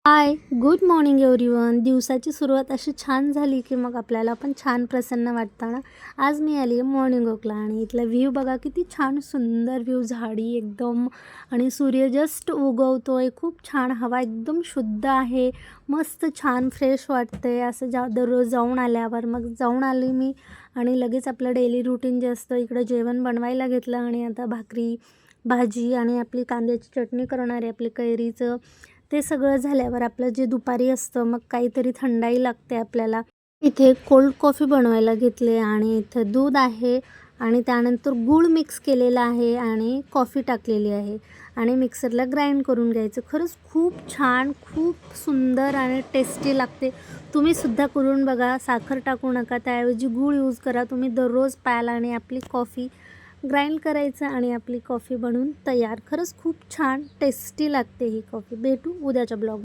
हाय, good morning everyone. दिवसाची सुरुवात अशी छान झाली की मग आपल्याला पण छान प्रसन्न वाटतं ना. आज मी आली आहे मॉर्निंग वॉकला आणि इथला व्ह्यू बघा किती छान सुंदर व्ह्यू, झाडी एकदम आणि सूर्य जस्ट उगवतो आहे. खूप छान हवा एकदम शुद्ध आहे. मस्त छान फ्रेश वाटते असं दररोज जाऊन आल्यावर. मग जाऊन आली मी आणि लगेच आपलं डेली रुटीन जे असतं इकडं जेवण बनवायला घेतलं आणि आता भाकरी, भाजी आणि आपली कांद्याची चटणी करणार आहे, आपली कैरीचं. ते सगळं झाल्यावर आपलं जे दुपारी असतं मग काहीतरी थंडाई लागते आपल्याला. इथे कोल्ड कॉफी बनवायला घेतले आणि इथं दूध आहे आणि त्यानंतर गूळ मिक्स केलेला आहे आणि कॉफी टाकलेली आहे आणि मिक्सरला ग्राइंड करून घ्यायचं. खरंच खूप छान, खूप सुंदर आणि टेस्टी लागते. तुम्हीसुद्धा करून बघा. साखर टाकू नका, त्याऐवजी गूळ यूज करा. तुम्ही दररोज प्याल आणि आपली कॉफी ग्राइंड करायचं आणि आपली कॉफी बनवून तयार. खरंच खूप छान टेस्टी लागते ही कॉफी. भेटू उद्याच्या ब्लॉग.